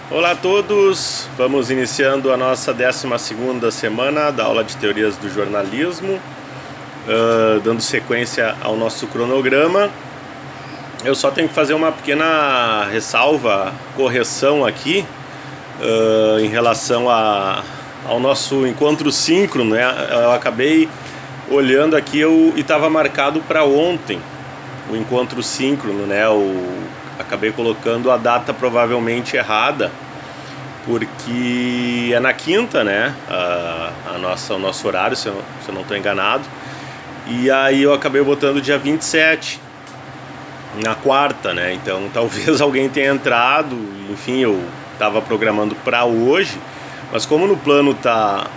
Olá a todos, vamos iniciando a nossa 12ª semana da aula de teorias do jornalismo, dando sequência ao nosso cronograma. Eu só tenho que fazer uma pequena ressalva, correção aqui, em relação ao nosso encontro síncrono, né? Eu acabei olhando aqui e estava marcado para ontem o encontro síncrono, né? Acabei colocando a data provavelmente errada, porque é na quinta, né? O nosso horário, se eu não estou enganado. E aí eu acabei botando dia 27, na quarta, né? Então talvez alguém tenha entrado, enfim, eu estava programando para hoje, mas como no plano tá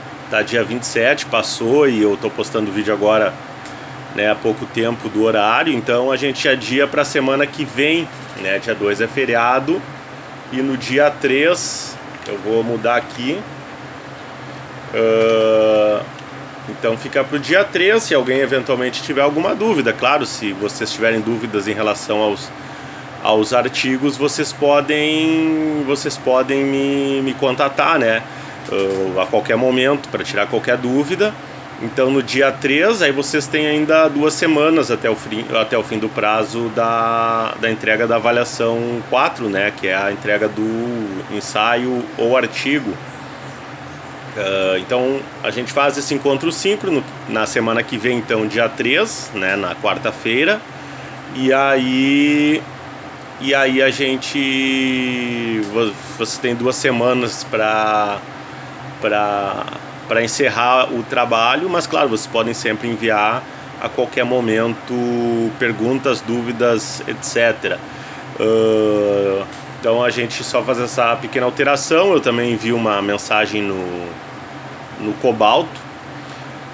dia 27, passou, e eu estou postando o vídeo agora, né, há pouco tempo do horário, então a gente adia para a semana que vem, né? Dia 2 é feriado, e no dia 3 eu vou mudar aqui, então fica para o dia 3. Se alguém eventualmente tiver alguma dúvida, claro, se vocês tiverem dúvidas em relação aos artigos, vocês podem me contatar, né, a qualquer momento, para tirar qualquer dúvida. Então no dia 3, aí vocês têm ainda 2 semanas até o fim do prazo da entrega da avaliação 4, né, que é a entrega do ensaio ou artigo. Então a gente faz esse encontro síncrono na semana que vem, então dia 3, né, na quarta-feira, e aí a gente, você tem 2 semanas para encerrar o trabalho, mas claro, vocês podem sempre enviar a qualquer momento perguntas, dúvidas, etc. Então a gente só faz essa pequena alteração. Eu também envio uma mensagem no Cobalto,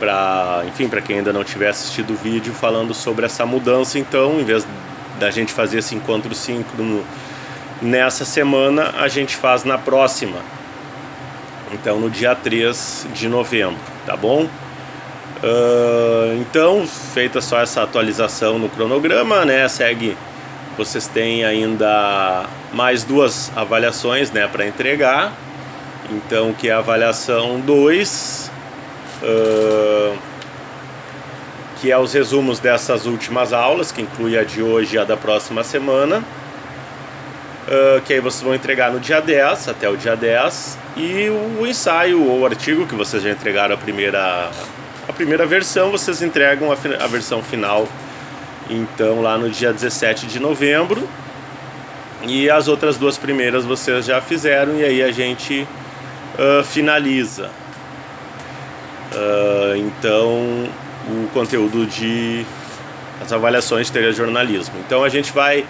para quem ainda não tiver assistido o vídeo, falando sobre essa mudança. Então, em vez da gente fazer esse encontro síncrono nessa semana, a gente faz na próxima, então no dia 3 de novembro, tá bom? Então, feita só essa atualização no cronograma, né, vocês têm ainda mais 2 avaliações, né, para entregar. Então, que é a avaliação 2, que é os resumos dessas últimas aulas, que inclui a de hoje e a da próxima semana, que aí vocês vão entregar no dia 10, até o dia 10, e o ensaio ou artigo que vocês já entregaram a primeira versão, vocês entregam a versão final, então, lá no dia 17 de novembro, e as outras 2 primeiras vocês já fizeram, e aí a gente finaliza então o conteúdo as avaliações de teoria de jornalismo. Então a gente vai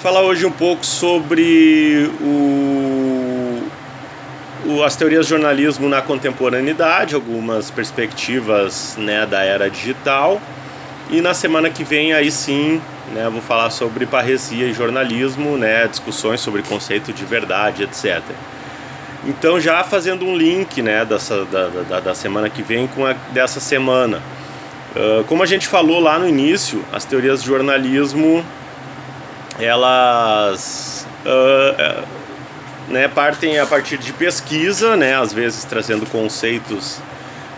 falar hoje um pouco sobre as teorias de jornalismo na contemporaneidade, algumas perspectivas, né, da era digital, e na semana que vem aí sim, né, vou falar sobre parresia e jornalismo, né, discussões sobre conceito de verdade, etc. Então, já fazendo um link, né, da semana que vem com a dessa semana. Como a gente falou lá no início, as teorias de jornalismo, elas né, partem a partir de pesquisa, né, às vezes trazendo conceitos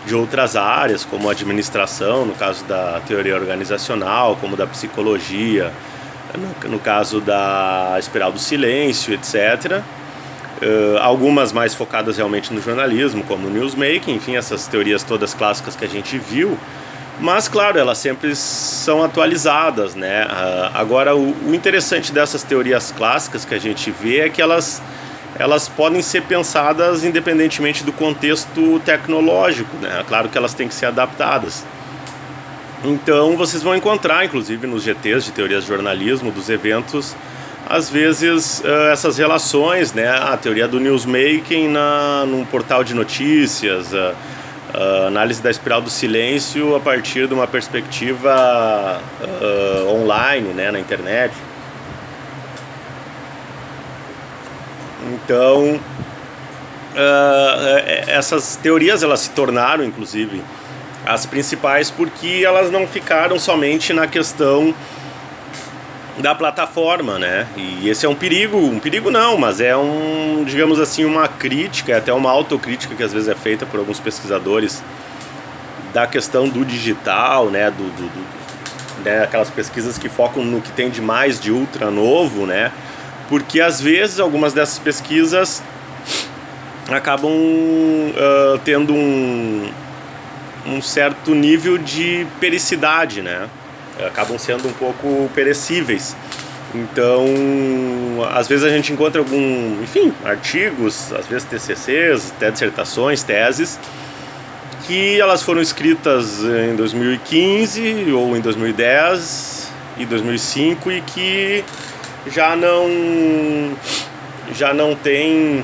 de outras áreas, como a administração, no caso da teoria organizacional, como da psicologia, no caso da espiral do silêncio, etc. Algumas mais focadas realmente no jornalismo, como o newsmaking, enfim, essas teorias todas clássicas que a gente viu, mas claro, elas sempre são atualizadas, né? Agora, o interessante dessas teorias clássicas que a gente vê é que elas podem ser pensadas independentemente do contexto tecnológico, né? Claro que elas têm que ser adaptadas. Então vocês vão encontrar, inclusive nos GTs de teorias de jornalismo, dos eventos, às vezes essas relações, né? A teoria do newsmaking num portal de notícias, a análise da espiral do silêncio a partir de uma perspectiva online, né? Na internet. Então, essas teorias, elas se tornaram, inclusive, as principais, porque elas não ficaram somente na questão da plataforma, né? E esse é um perigo não, mas é digamos assim, uma crítica, até uma autocrítica que às vezes é feita por alguns pesquisadores da questão do digital, né? Né? Aquelas pesquisas que focam no que tem de mais de ultra novo, né? Porque às vezes algumas dessas pesquisas acabam tendo um certo nível de pericidade, né? Acabam sendo um pouco perecíveis. Então, às vezes a gente encontra artigos, às vezes TCCs, até dissertações, teses, que elas foram escritas em 2015 ou em 2010 e 2005 e que já não tem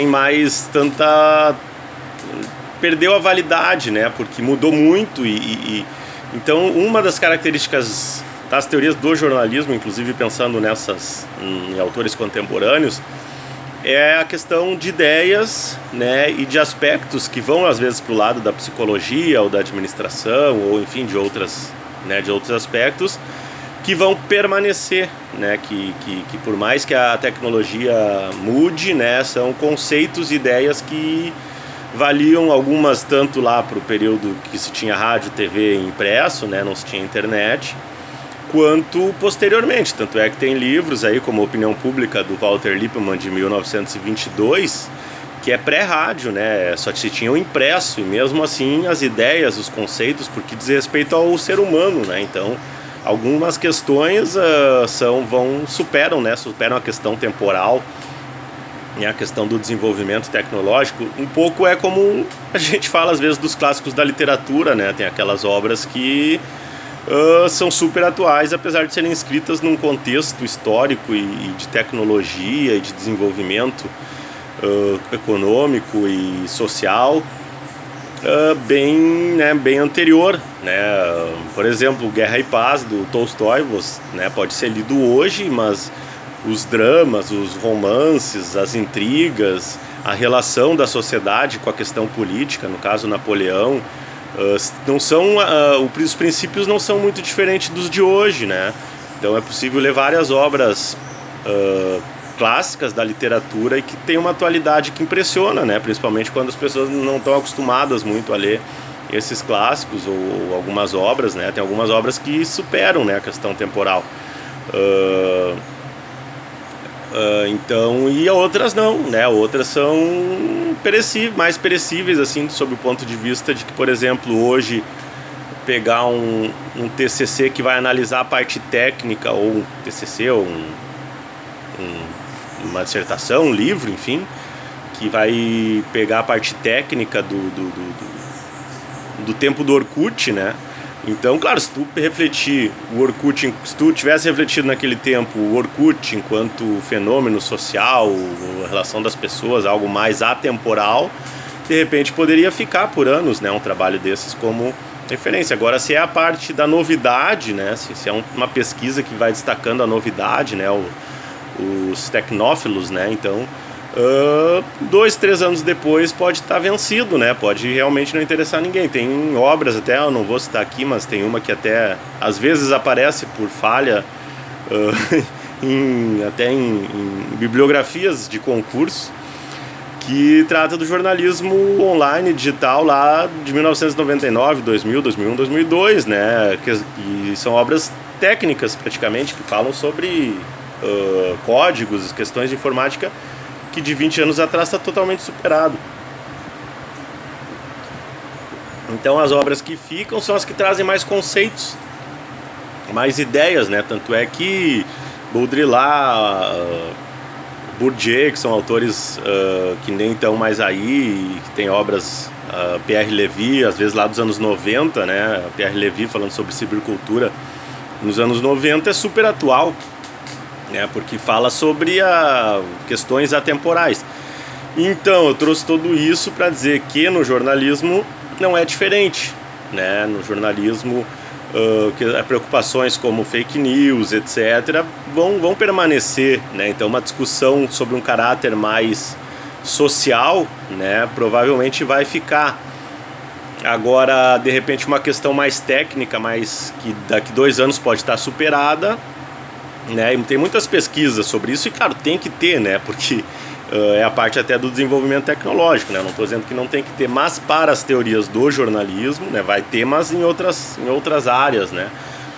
mais tanta... perdeu a validade, né? Porque mudou muito então uma das características das teorias do jornalismo, inclusive pensando em autores contemporâneos, é a questão de ideias, né, e de aspectos que vão às vezes para o lado da psicologia ou da administração ou enfim de outros aspectos que vão permanecer, né, que por mais que a tecnologia mude, né, são conceitos e ideias que valiam, algumas tanto lá para o período que se tinha rádio, TV impresso, né, não se tinha internet, quanto posteriormente. Tanto é que tem livros aí como Opinião Pública, do Walter Lippmann, de 1922, que é pré-rádio, né, só se tinham impresso, e mesmo assim as ideias, os conceitos, porque diz respeito ao ser humano, né, então algumas questões superam a questão temporal, a questão do desenvolvimento tecnológico. Um pouco é como a gente fala às vezes dos clássicos da literatura, né? Tem aquelas obras que são super atuais, apesar de serem escritas num contexto histórico e de tecnologia e de desenvolvimento econômico e social bem anterior, né? Por exemplo, Guerra e Paz, do Tolstói, né, pode ser lido hoje, mas os dramas, os romances, as intrigas, a relação da sociedade com a questão política, no caso Napoleão, os princípios não são muito diferentes dos de hoje, né? Então é possível ler várias obras clássicas da literatura e que tem uma atualidade que impressiona, né? Principalmente quando as pessoas não estão acostumadas muito a ler esses clássicos ou algumas obras, né? Tem algumas obras que superam, né, a questão temporal. Então, e outras não, né? Outras são mais perecíveis, assim, sob o ponto de vista de que, por exemplo, hoje pegar um TCC que vai analisar a parte técnica, ou um TCC, ou uma dissertação, um livro, enfim, que vai pegar a parte técnica do tempo do Orkut, né? Então, claro, se tu refletir o Orkut, se tu tivesse refletido naquele tempo o Orkut enquanto fenômeno social, a relação das pessoas, algo mais atemporal, de repente poderia ficar por anos, né, um trabalho desses como referência. Agora, se é a parte da novidade, né, se é uma pesquisa que vai destacando a novidade, né, os tecnófilos, né, então 2, 3 anos depois pode estar vencido, né? Pode realmente não interessar ninguém. Tem obras até, eu não vou citar aqui, mas tem uma que até às vezes aparece por falha até em bibliografias de concurso, que trata do jornalismo online digital lá de 1999, 2000, 2001, 2002, né? Que são obras técnicas praticamente, que falam sobre códigos, questões de informática, que de 20 anos atrás está totalmente superado. Então as obras que ficam são as que trazem mais conceitos, mais ideias, né? Tanto é que Baudrillard, Bourdieu, que são autores que nem estão mais aí, que tem obras, Pierre Levy, às vezes lá dos anos 90, né? Pierre Levy falando sobre cibercultura nos anos 90 é super atual, né, porque fala sobre questões atemporais. Então eu trouxe tudo isso para dizer que no jornalismo não é diferente, né? No jornalismo preocupações como fake news, etc., vão permanecer, né? Então uma discussão sobre um caráter mais social, né, provavelmente vai ficar. Agora, de repente, uma questão mais técnica, mas que daqui 2 anos pode estar superada, né? E tem muitas pesquisas sobre isso e, claro, tem que ter, né? Porque é a parte até do desenvolvimento tecnológico, né? Não estou dizendo que não tem que ter, mas para as teorias do jornalismo, né? Vai ter, mas em outras áreas, né?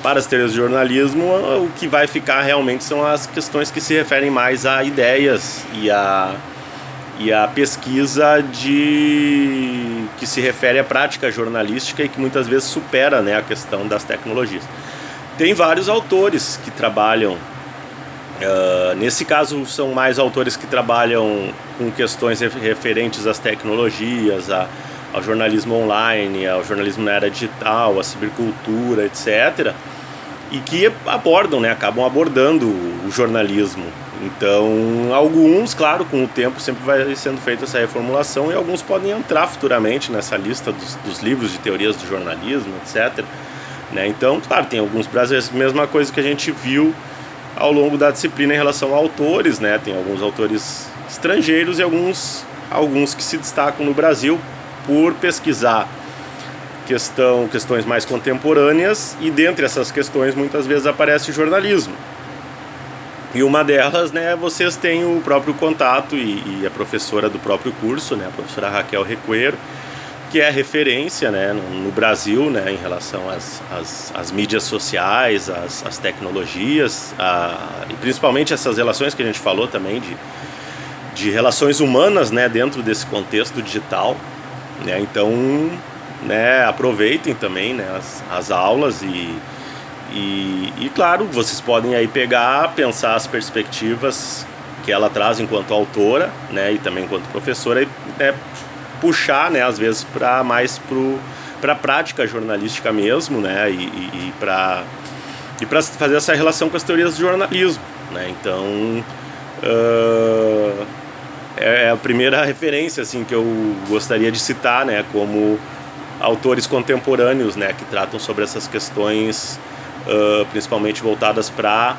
Para as teorias do jornalismo, o que vai ficar realmente são as questões que se referem mais a ideias e a pesquisa que se refere à prática jornalística e que muitas vezes supera, né, a questão das tecnologias. Tem vários autores que trabalham, nesse caso são mais autores que trabalham com questões referentes às tecnologias, ao jornalismo online, ao jornalismo na era digital, à cibercultura, etc., e que abordam, né, acabam abordando o jornalismo. Então, alguns, claro, com o tempo sempre vai sendo feita essa reformulação e alguns podem entrar futuramente nessa lista dos livros de teorias do jornalismo, etc., né? Então, claro, tem alguns brasileiros, mesma coisa que a gente viu ao longo da disciplina em relação a autores, né? Tem alguns autores estrangeiros e alguns que se destacam no Brasil por pesquisar questões mais contemporâneas, e dentre essas questões muitas vezes aparece o jornalismo. E uma delas, né, vocês têm o próprio contato e a professora do próprio curso, né, a professora Raquel Recuero, que é referência, né, no Brasil, né, em relação às mídias sociais, às tecnologias, e principalmente essas relações que a gente falou também de relações humanas, né, dentro desse contexto digital, né. Então, né, aproveitem também, né, as aulas e claro, vocês podem aí pensar as perspectivas que ela traz enquanto autora, né, e também enquanto professora, e puxar, né, às vezes mais para a prática jornalística mesmo, né, e para fazer essa relação com as teorias do jornalismo, né. Então é a primeira referência assim que eu gostaria de citar, né, como autores contemporâneos, né, que tratam sobre essas questões, principalmente voltadas para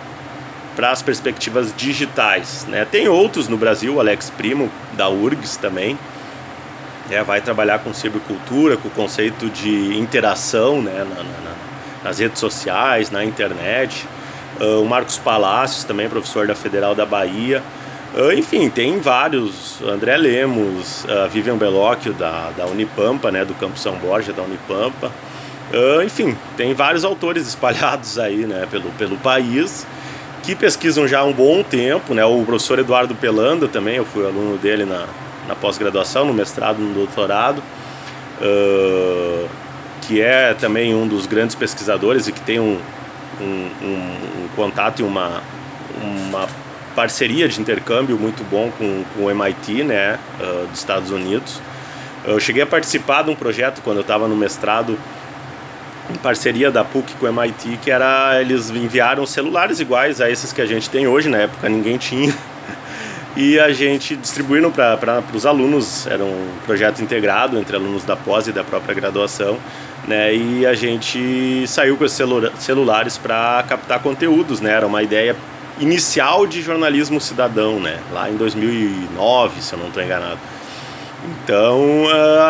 as perspectivas digitais, né. Tem outros no Brasil, o Alex Primo, da URGS também, vai trabalhar com cibercultura, com o conceito de interação, né, nas redes sociais, na internet. O Marcos Palacios, também professor da Federal da Bahia. Enfim, tem vários, André Lemos, Vivian Bellocchio da Unipampa, né, do Campo São Borja da Unipampa. Enfim, tem vários autores espalhados aí, né, pelo país, que pesquisam já há um bom tempo, né. O professor Eduardo Pelanda também, eu fui aluno dele na pós-graduação, no mestrado, no doutorado, que é também um dos grandes pesquisadores e que tem um contato e uma parceria de intercâmbio muito bom com o MIT, né, dos Estados Unidos. Eu cheguei a participar de um projeto quando eu estava no mestrado, em parceria da PUC com o MIT, que eles enviaram celulares iguais a esses que a gente tem hoje, na época ninguém tinha, e a gente distribuíram para os alunos. Era um projeto integrado entre alunos da pós e da própria graduação, né, e a gente saiu com esses celulares para captar conteúdos, né. Era uma ideia inicial de jornalismo cidadão, né, lá em 2009, se eu não estou enganado. Então,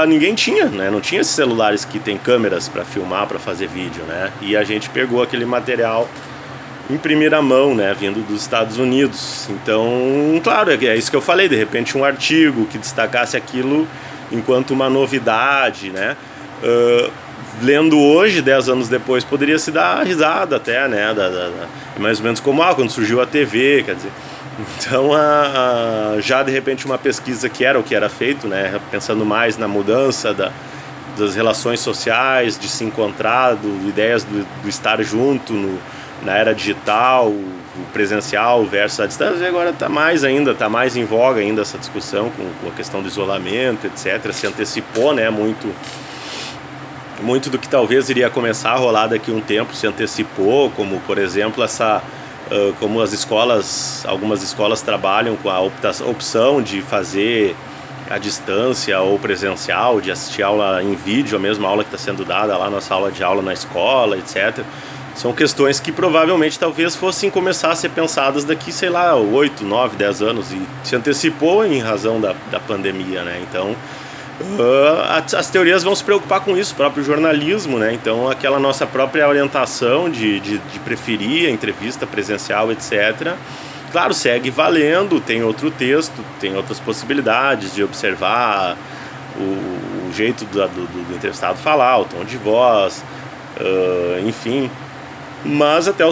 ninguém tinha, né, não tinha esses celulares que tem câmeras para filmar, para fazer vídeo, né, e a gente pegou aquele material em primeira mão, né, vindo dos Estados Unidos. Então, claro, é isso que eu falei, de repente um artigo que destacasse aquilo enquanto uma novidade, né, lendo hoje, 10 anos depois, poderia se dar risada até, né, mais ou menos como quando surgiu a TV, quer dizer. Então, já de repente uma pesquisa que era o que era feito, né, pensando mais na mudança das relações sociais, de se encontrar, ideias do estar junto na era digital, o presencial versus a distância, e agora está mais em voga ainda essa discussão com a questão do isolamento, etc. Se antecipou, né, muito do que talvez iria começar a rolar daqui a um tempo, se antecipou, como por exemplo como algumas escolas trabalham com a opção de fazer à distância ou presencial, de assistir aula em vídeo, a mesma aula que está sendo dada lá na sala de aula na escola, etc. São questões que provavelmente talvez fossem começar a ser pensadas daqui, sei lá, 8, 9, 10 anos, e se antecipou em razão da pandemia, né? Então, as teorias vão se preocupar com isso, o próprio jornalismo, né? Então aquela nossa própria orientação de preferir a entrevista presencial, etc., claro, segue valendo, tem outro texto, tem outras possibilidades de observar o jeito do entrevistado falar, o tom de voz, enfim. Mas até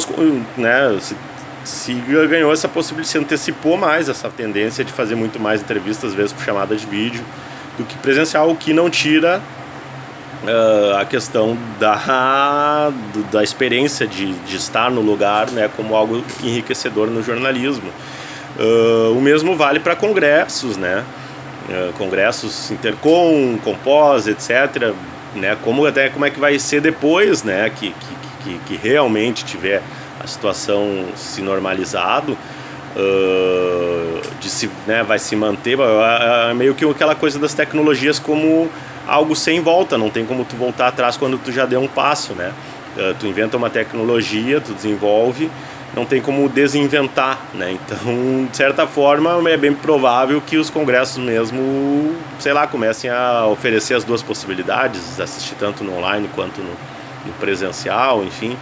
se ganhou essa possibilidade, se antecipou mais essa tendência de fazer muito mais entrevistas, às vezes por chamada de vídeo, do que presencial, o que não tira a questão da experiência de estar no lugar, né, como algo enriquecedor no jornalismo. O mesmo vale para congressos, né? Congressos Intercom, Compós, etc., né? Como é que vai ser depois, né, que realmente tiver a situação se normalizado, vai se manter, meio que aquela coisa das tecnologias como algo sem volta, não tem como tu voltar atrás quando tu já deu um passo, né? Tu inventa uma tecnologia, tu desenvolve, não tem como desinventar, né? Então, de certa forma, é bem provável que os congressos mesmo, comecem a oferecer as duas possibilidades, assistir tanto no online quanto no presencial, enfim.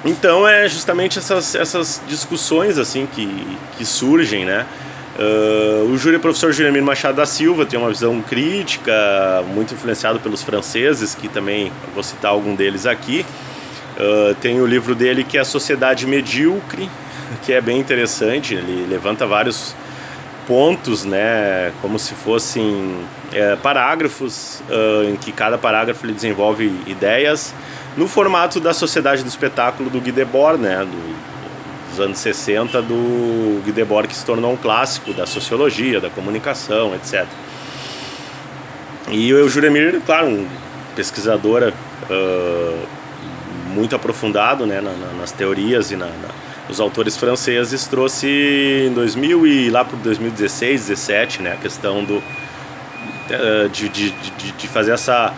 Então é justamente essas discussões assim que surgem, né? O professor Juremir Machado da Silva tem uma visão crítica, muito influenciado pelos franceses, que também vou citar algum deles aqui. Tem o livro dele que é A Sociedade Medíocre, que é bem interessante. Ele levanta vários pontos, né, como se fossem parágrafos, em que cada parágrafo ele desenvolve ideias no formato da Sociedade do Espetáculo do Guy Debord, né, dos anos 60, do Guy Debord, que se tornou um clássico da sociologia, da comunicação, etc. E o Juremir, claro, um pesquisador muito aprofundado, né, nas teorias e nos autores franceses, trouxe em 2000 e lá para 2016, 2017, né, a questão de fazer essa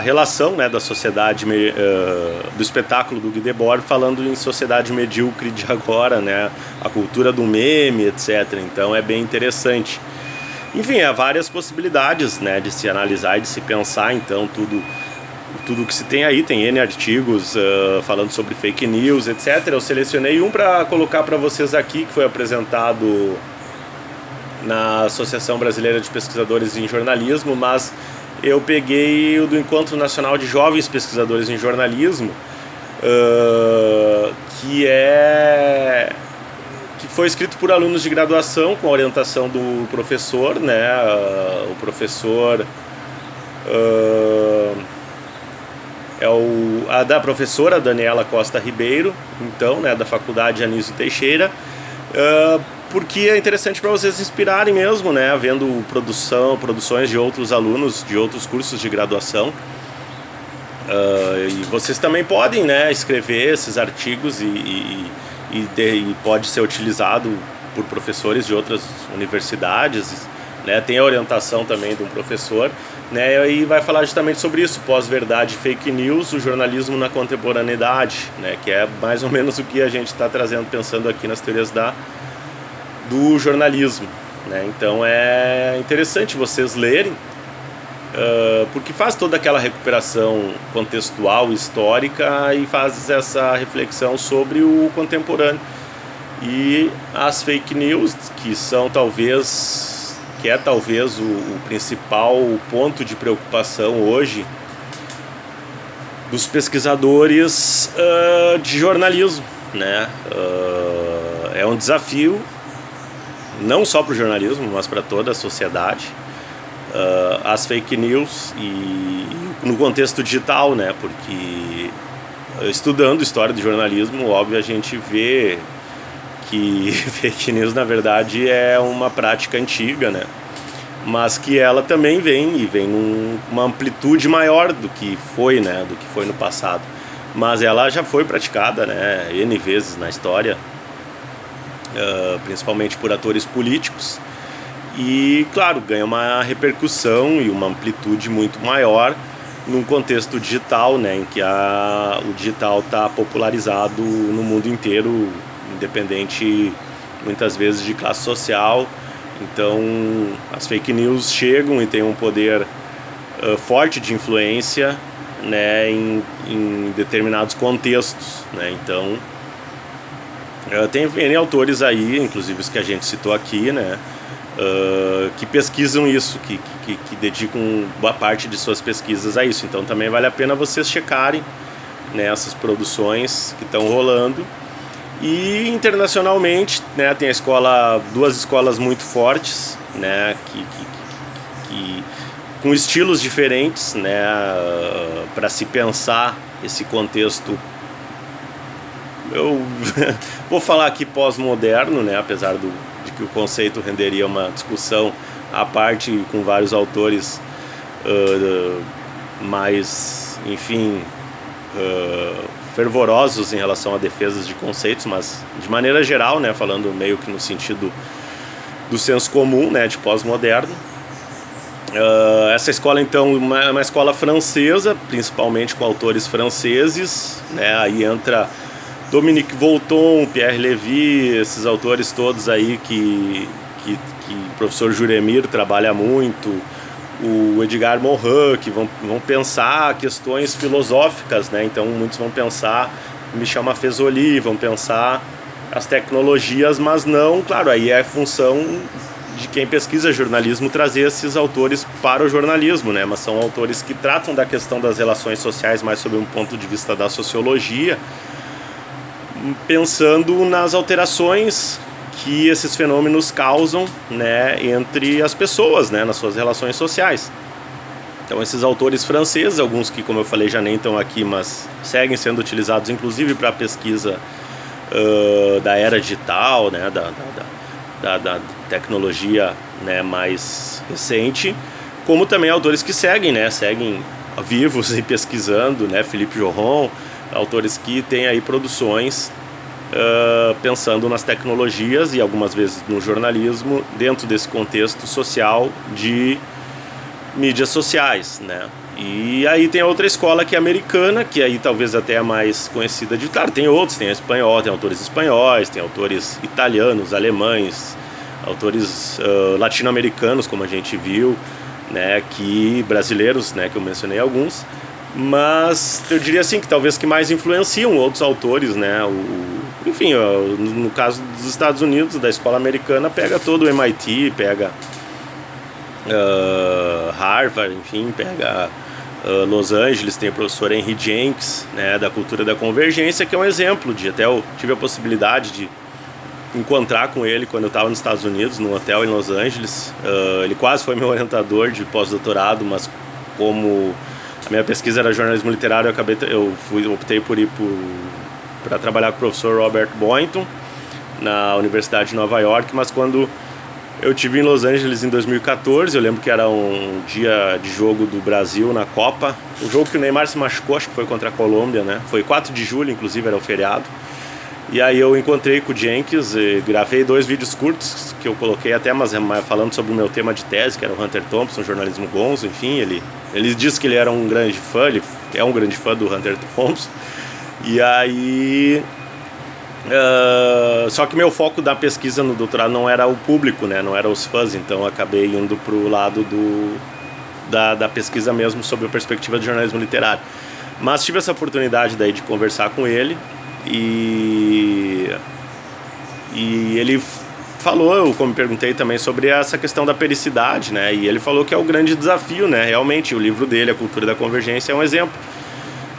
relação, né, da sociedade do espetáculo do Guy Debord, falando em sociedade medíocre de agora, né, a cultura do meme, etc. Então é bem interessante. Enfim, há várias possibilidades, né, de se analisar e de se pensar. Então tudo que se tem aí, tem N artigos falando sobre fake news, etc. Eu selecionei um para colocar para vocês aqui, que foi apresentado na Associação Brasileira de Pesquisadores em Jornalismo, mas eu peguei o do Encontro Nacional de Jovens Pesquisadores em Jornalismo, que foi escrito por alunos de graduação com a orientação do professor, né? O professor da professora Daniela Costa Ribeiro, então, né, da Faculdade Anísio Teixeira, porque é interessante para vocês se inspirarem mesmo, né, vendo produções de outros alunos de outros cursos de graduação. E vocês também podem, né, escrever esses artigos e pode ser utilizado por professores de outras universidades, né, tem a orientação também de um professor, né, e vai falar justamente sobre isso, pós-verdade e fake news, o jornalismo na contemporaneidade, né, que é mais ou menos o que a gente está trazendo, pensando aqui nas teorias do jornalismo, né? Então é interessante vocês lerem, porque faz toda aquela recuperação contextual, histórica, e faz essa reflexão sobre o contemporâneo. E as fake news, que é talvez o principal ponto de preocupação hoje dos pesquisadores de jornalismo, né? É um desafio não só para o jornalismo, mas para toda a sociedade, as fake news, e no contexto digital, né? Porque estudando história do jornalismo, óbvio, a gente vê que fake news na verdade é uma prática antiga, né? Mas que ela também vem numa amplitude maior do que foi, né? Do que foi no passado. Mas ela já foi praticada, né, N vezes na história, principalmente por atores políticos, e claro, ganha uma repercussão e uma amplitude muito maior num contexto digital, né, em que o digital está popularizado no mundo inteiro, independente muitas vezes de classe social, Então, as fake news chegam e têm um poder forte de influência, né, em determinados contextos, né? Então, tem N autores aí, inclusive os que a gente citou aqui, né, que pesquisam isso, que dedicam boa parte de suas pesquisas a isso. Então, também vale a pena vocês checarem, né, essas produções que estão rolando. E internacionalmente, né, tem duas escolas muito fortes, né, com estilos diferentes, né, para se pensar esse contexto. Eu vou falar aqui pós-moderno, né, apesar de que o conceito renderia uma discussão à parte com vários autores mais, enfim, fervorosos em relação a defesas de conceitos, mas de maneira geral, né, falando meio que no sentido do senso comum, né, de pós-moderno. Essa escola, então, é uma escola francesa, principalmente com autores franceses, né, aí entra Dominique Volton, Pierre Lévy, esses autores todos aí que o professor Juremir trabalha muito, o Edgar Morin, que vão pensar questões filosóficas, né? Então muitos vão pensar Michel Maffezoli, vão pensar as tecnologias, mas não, claro, aí é função de quem pesquisa jornalismo trazer esses autores para o jornalismo, né? Mas são autores que tratam da questão das relações sociais mais sob um ponto de vista da sociologia, pensando nas alterações que esses fenômenos causam, né, entre as pessoas, né, nas suas relações sociais. Então esses autores franceses, alguns que, como eu falei, já nem estão aqui, mas seguem sendo utilizados inclusive para a pesquisa da era digital, né, da tecnologia, né, mais recente, como também autores que seguem vivos e pesquisando, né, Philippe Joron, autores que têm aí produções pensando nas tecnologias e algumas vezes no jornalismo dentro desse contexto social de mídias sociais, né? E aí tem a outra escola que é americana, que aí talvez até a mais conhecida de... Claro, tem outros, tem autores espanhóis, tem autores italianos, alemães, autores latino-americanos, como a gente viu, né, que brasileiros, né, que eu mencionei alguns, mas eu diria assim que talvez que mais influenciam outros autores, né, enfim, no caso dos Estados Unidos, da escola americana, pega todo o MIT, pega Harvard, enfim, pega Los Angeles, tem o professor Henry Jenks, né, da cultura da convergência, que é um exemplo de, até eu tive a possibilidade de encontrar com ele quando eu estava nos Estados Unidos, num hotel em Los Angeles. Ele quase foi meu orientador de pós-doutorado, mas como a minha pesquisa era jornalismo literário, eu optei por ir para trabalhar com o professor Robert Boynton na Universidade de Nova York. Mas quando eu estive em Los Angeles em 2014, eu lembro que era um dia de jogo do Brasil na Copa, um jogo que o Neymar se machucou, acho que foi contra a Colômbia, né? Foi 4 de julho, inclusive, era um feriado. E aí eu encontrei com o Jenkins e gravei 2 vídeos curtos que eu coloquei até, mas falando sobre o meu tema de tese, que era o Hunter Thompson, jornalismo gonzo, enfim. Ele disse que ele era um grande fã, ele é um grande fã do Hunter Thompson. E aí... só que meu foco da pesquisa no doutorado não era o público, né? Não era os fãs, então eu acabei indo para o lado da pesquisa mesmo sobre a perspectiva de jornalismo literário. Mas tive essa oportunidade daí de conversar com ele e ele falou, como perguntei também sobre essa questão da pericidade, né? E ele falou que é o grande desafio, né? Realmente, o livro dele, A Cultura da Convergência, é um exemplo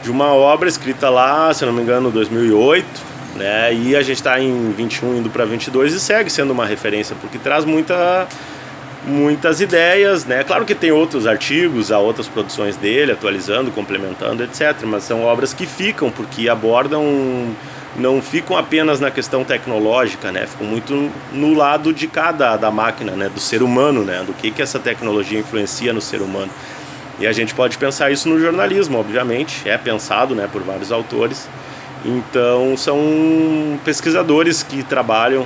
de uma obra escrita lá, se não me engano, em 2008, né? E a gente está em 21 indo para 22 e segue sendo uma referência, porque traz muitas ideias, né? Claro que tem outros artigos, há outras produções dele, atualizando, complementando, etc. Mas são obras que ficam, porque abordam, não ficam apenas na questão tecnológica, né? Ficam muito no lado de da máquina, né? Do ser humano, né? Do que essa tecnologia influencia no ser humano. E a gente pode pensar isso no jornalismo, obviamente, é pensado, né, por vários autores. Então são pesquisadores que trabalham,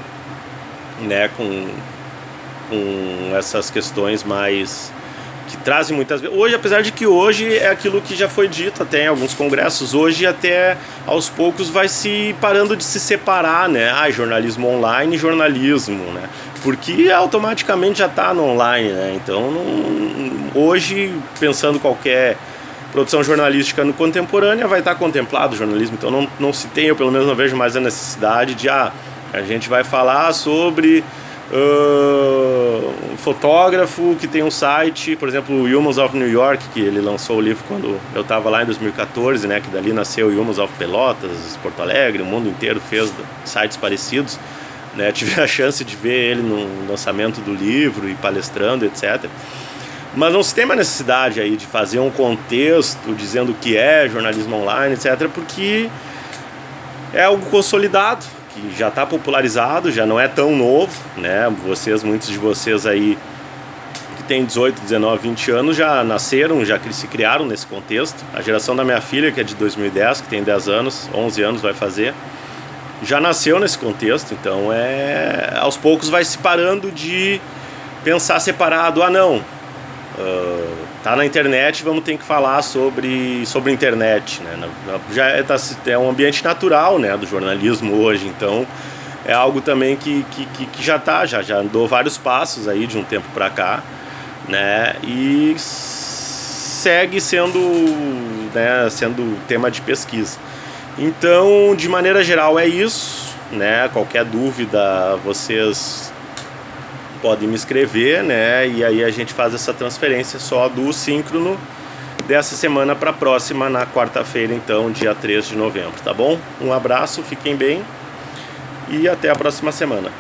né, com essas questões mais que trazem muitas vezes. Hoje, apesar de que hoje é aquilo que já foi dito até em alguns congressos, hoje até aos poucos vai se parando de se separar, né? Jornalismo online e jornalismo, né? Porque automaticamente já está no online, né? Então, hoje, pensando qualquer produção jornalística no contemporânea, vai estar contemplado o jornalismo. Então, não se tem, eu pelo menos não vejo mais a necessidade de, a gente vai falar sobre um fotógrafo que tem um site, por exemplo, o Humans of New York, que ele lançou o livro quando eu estava lá em 2014, né, que dali nasceu o Humans of Pelotas, Porto Alegre, o mundo inteiro fez sites parecidos, né, tive a chance de ver ele no lançamento do livro e palestrando, etc. Mas não se tem uma necessidade aí de fazer um contexto dizendo o que é jornalismo online, etc, porque é algo consolidado, que já está popularizado, já não é tão novo, né? Muitos de vocês aí que têm 18, 19, 20 anos já nasceram, já se criaram nesse contexto. A geração da minha filha, que é de 2010, que tem 10 anos, 11 anos vai fazer, já nasceu nesse contexto. Então aos poucos vai se parando de pensar separado. Tá na internet, vamos ter que falar sobre internet, né? Já é um ambiente natural, né, do jornalismo hoje, então é algo também que já andou vários passos aí de um tempo para cá, né, e segue sendo tema de pesquisa. Então, de maneira geral é isso, né? Qualquer dúvida vocês podem me escrever, né? E aí a gente faz essa transferência só do síncrono dessa semana para a próxima, na quarta-feira, então, dia 3 de novembro, tá bom? Um abraço, fiquem bem e até a próxima semana.